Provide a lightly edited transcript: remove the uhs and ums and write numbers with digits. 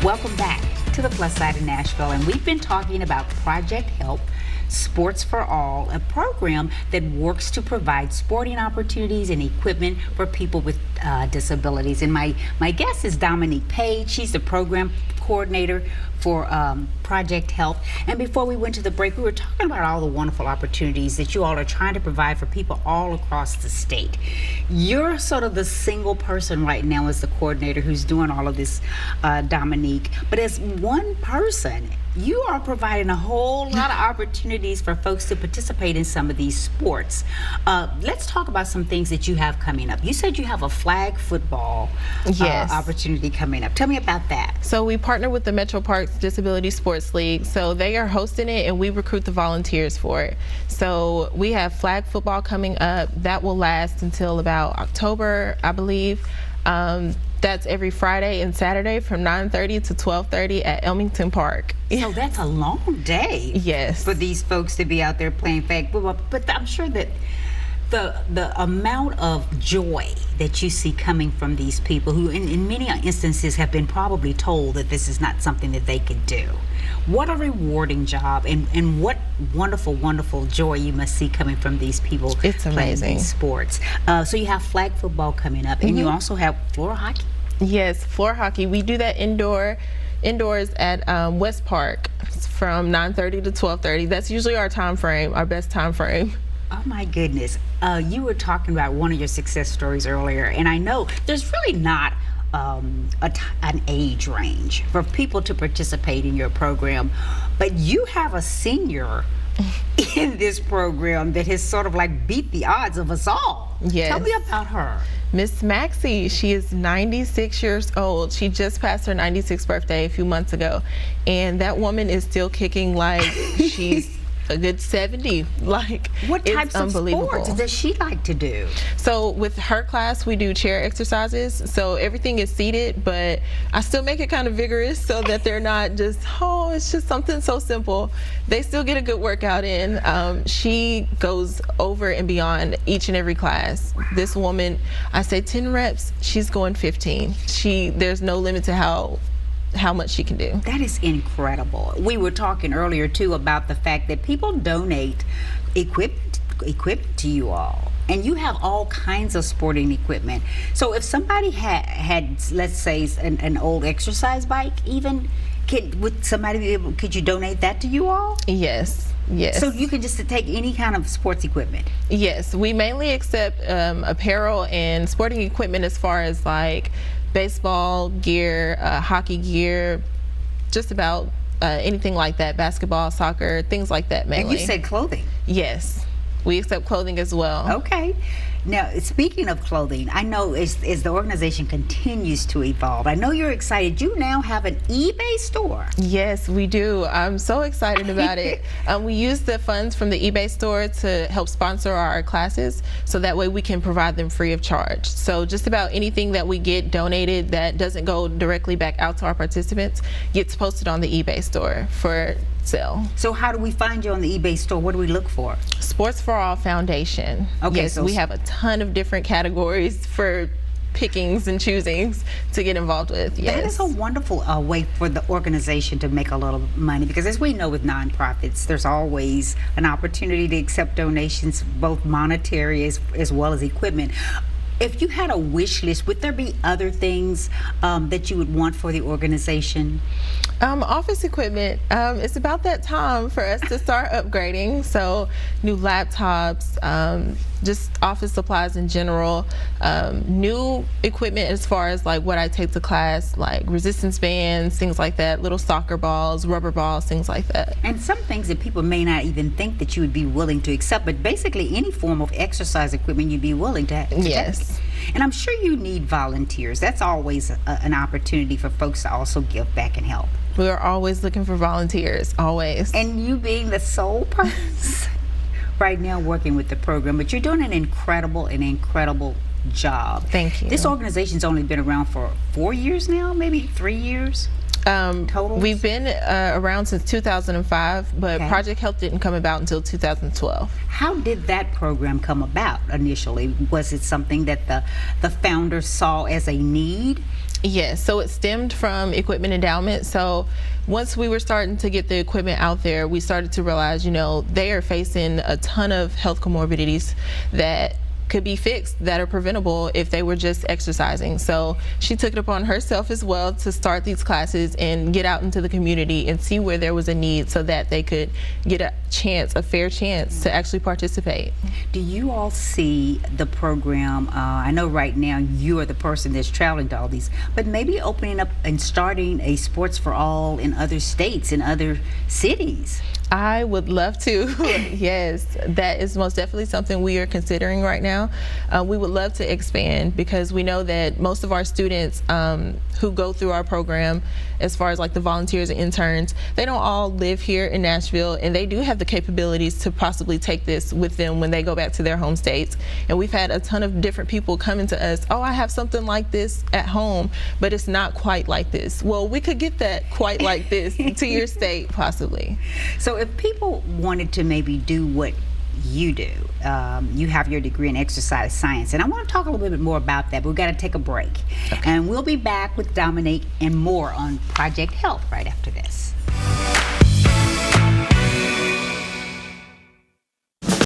Welcome back to the Plus Side of Nashville, and we've been talking about Project Help, Sports for All, a program that works to provide sporting opportunities and equipment for people with disabilities. And my guest is Dominique Page. She's the program coordinator for Project Help. And before we went to the break, we were talking about all the wonderful opportunities that you all are trying to provide for people all across the state. You're sort of the single person right now as the coordinator who's doing all of this, Dominique. But as one person, you are providing a whole lot of opportunities for folks to participate in some of these sports. Let's talk about some things that you have coming up. You said you have a flag football opportunity coming up. Tell me about that. So we partner with the Metro Parks Disability Sports League. So they are hosting it and we recruit the volunteers for it. So we have flag football coming up. That will last until about October, I believe. That's every Friday and Saturday from 9:30 to 12:30 at Elmington Park. So that's a long day. Yes. For these folks to be out there playing flag football. But I'm sure that the amount of joy that you see coming from these people who in many instances have been probably told that this is not something that they could do. What a rewarding job, and what wonderful joy you must see coming from these people. It's amazing. Playing these sports. So you have flag football coming up, and you also have floor hockey? Yes, floor hockey. We do that indoors at West Park from 9:30 to 12:30. That's usually our time frame, our best time frame. Oh my goodness. You were talking about one of your success stories earlier, and I know there's really not an age range for people to participate in your program, but you have a senior in this program that has sort of like beat the odds of us all. Yes. Tell me about her. Miss Maxie, she is 96 years old. She just passed her 96th birthday a few months ago, and that woman is still kicking like she's a good 70. Like, what types of sports does she like to do? So with her class, we do chair exercises. So everything is seated, but I still make it kind of vigorous so that they're not just, oh, it's just something so simple. They still get a good workout in. She goes over and beyond each and every class. Wow. This woman, I say 10 reps, she's going 15. There's no limit to how much she can do. That is incredible. We were talking earlier too about the fact that people donate equipment to you all, and you have all kinds of sporting equipment. So if somebody had let's say an old exercise bike, even could you donate that to you all? Yes. Yes. So you can just take any kind of sports equipment? Yes, we mainly accept apparel and sporting equipment as far as like baseball gear, hockey gear, just about anything like that, basketball, soccer, things like that mainly. And you said clothing? Yes, we accept clothing as well. Okay. Now, speaking of clothing, I know as the organization continues to evolve, I know you're excited. You now have an eBay store. Yes, we do. I'm so excited about it. We use the funds from the eBay store to help sponsor our classes, so that way we can provide them free of charge. So just about anything that we get donated that doesn't go directly back out to our participants gets posted on the eBay store for sale. So how do we find you on the eBay store? What do we look for? Sports for All Foundation. Okay, yes, so we have a ton of different categories for pickings and choosings to get involved with. Yes. That is a wonderful way for the organization to make a little money, because as we know with nonprofits, there's always an opportunity to accept donations, both monetary as well as equipment. If you had a wish list, would there be other things that you would want for the organization? Office equipment. It's about that time for us to start upgrading. So new laptops, just office supplies in general, new equipment as far as like what I take to class, like resistance bands, things like that, little soccer balls, rubber balls, things like that. And some things that people may not even think that you would be willing to accept, but basically any form of exercise equipment you'd be willing to yes. Take. And I'm sure you need volunteers. That's always an opportunity for folks to also give back and help. We are always looking for volunteers, always. And you being the sole person right now working with the program, but you're doing an incredible job. Thank you. This organization's only been around for 4 years now, maybe 3 years? Total? We've been around since 2005, but okay. Project Help didn't come about until 2012. How did that program come about initially? Was it something that the founders saw as a need? Yes, so it stemmed from equipment endowment. So once we were starting to get the equipment out there, we started to realize, they are facing a ton of health comorbidities that could be fixed, that are preventable if they were just exercising. So she took it upon herself as well to start these classes and get out into the community and see where there was a need so that they could get a fair chance to actually participate. Do you all see the program, I know right now you are the person that's traveling to all these, but maybe opening up and starting a Sports for All in other states, in other cities? I would love to. Yes, that is most definitely something we are considering right now. We would love to expand because we know that most of our students who go through our program, as far as like the volunteers and interns, they don't all live here in Nashville, and they do have the capabilities to possibly take this with them when they go back to their home states. And we've had a ton of different people coming to us, oh, I have something like this at home, but it's not quite like this. Well, we could get that quite like this to your state, possibly. So if people wanted to maybe do what you do, you have your degree in exercise science, and I want to talk a little bit more about that, but we've got to take a break. Okay. And we'll be back with Dominique and more on Project Health right after this.